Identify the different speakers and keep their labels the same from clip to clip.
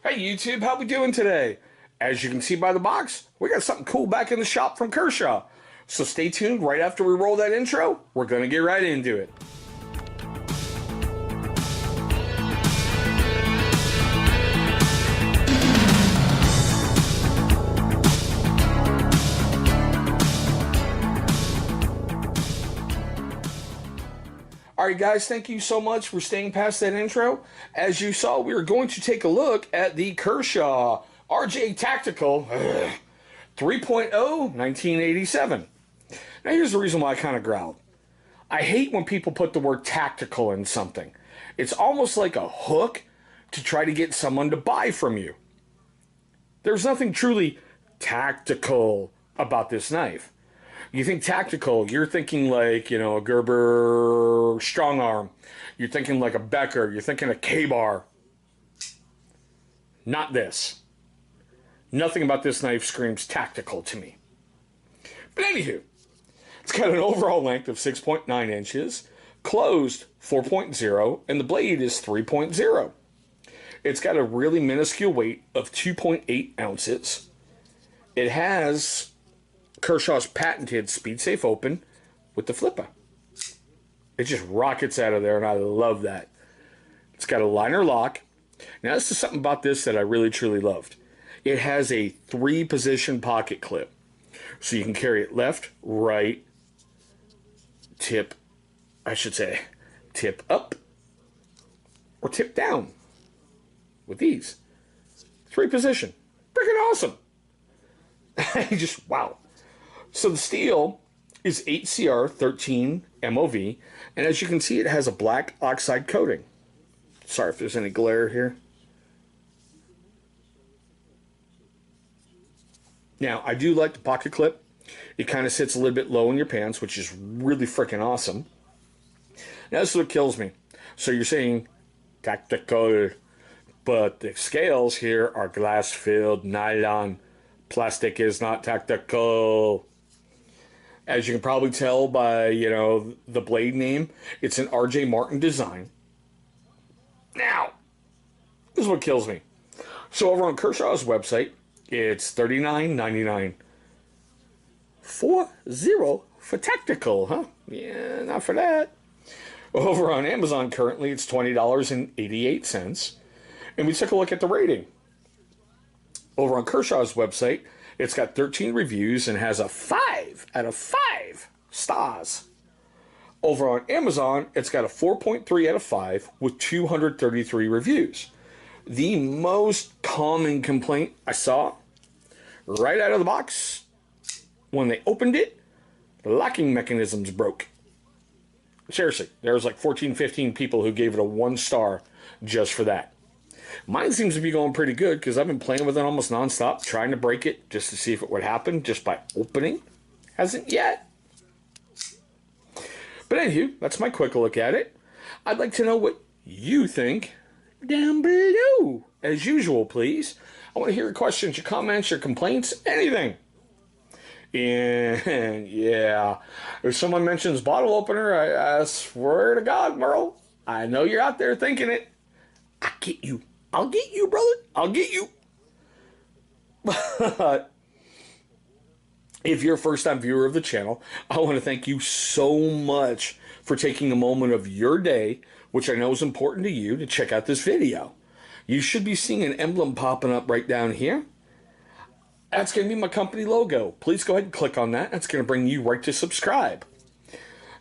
Speaker 1: Hey YouTube, how we doing today? As you can see by the box, we got something cool back in the shop from Kershaw. So stay tuned. Right after we roll that intro, we're going to get right into it. Alright guys, thank you so much for staying past that intro. As you saw, we are going to take a look at the Kershaw RJ Tactical 3.0 1987. Now here's the reason why I kind of growled. I hate when people put the word tactical in something. It's almost like a hook to try to get someone to buy from you. There's nothing truly tactical about this knife. You think tactical, you're thinking like, a Gerber strong arm. You're thinking like a Becker. You're thinking a K-bar. Not this. Nothing about this knife screams tactical to me. But anywho, it's got an overall length of 6.9 inches, closed 4.0, and the blade is 3.0. It's got a really minuscule weight of 2.8 ounces. It has Kershaw's patented speed-safe open with the flipper. It just rockets out of there, and I love that. It's got a liner lock. Now, this is something about this that I really, truly loved. It has a 3-position pocket clip. So you can carry it left, right, tip up, or tip down with these. 3-position. Freaking awesome. Just, wow. So the steel is 8CR13 MOV, and as you can see, it has a black oxide coating. Sorry if there's any glare here. Now, I do like the pocket clip. It kind of sits a little bit low in your pants, which is really freaking awesome. Now, this is what kills me. So you're saying tactical, but the scales here are glass-filled nylon. Plastic is not tactical. As you can probably tell by, the blade name, it's an RJ Martin design. Now, this is what kills me. So over on Kershaw's website, it's $39.99. 40 for tactical, huh? Yeah, not for that. Over on Amazon currently, it's $20.88. And we took a look at the rating. Over on Kershaw's website, it's got 13 reviews and has a 5 out of 5 stars. Over on Amazon, it's got a 4.3 out of 5 with 233 reviews. The most common complaint I saw right out of the box, when they opened it, the locking mechanisms broke. Seriously, there was like 14, 15 people who gave it a 1 star just for that. Mine seems to be going pretty good because I've been playing with it almost nonstop, trying to break it just to see if it would happen just by opening. Hasn't yet. But anywho, that's my quick look at it. I'd like to know what you think down below. As usual, please. I want to hear your questions, your comments, your complaints, anything. And yeah, if someone mentions bottle opener, I swear to God, Merle, I know you're out there thinking it. I get you. I'll get you, brother. I'll get you. But if you're a first-time viewer of the channel, I want to thank you so much for taking a moment of your day, which I know is important to you, to check out this video. You should be seeing an emblem popping up right down here. That's going to be my company logo. Please go ahead and click on that. That's going to bring you right to subscribe.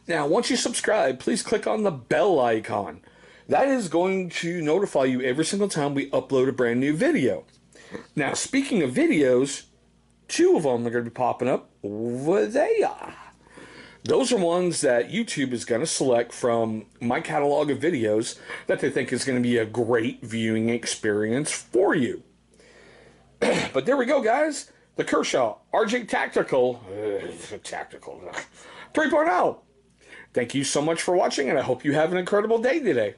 Speaker 1: Now, once you subscribe, please click on the bell icon. That is going to notify you every single time we upload a brand new video. Now, speaking of videos, 2 of them are going to be popping up over there. Those are ones that YouTube is going to select from my catalog of videos that they think is going to be a great viewing experience for you. But there we go, guys. The Kershaw RJ Tactical 3.0. Thank you so much for watching, and I hope you have an incredible day today.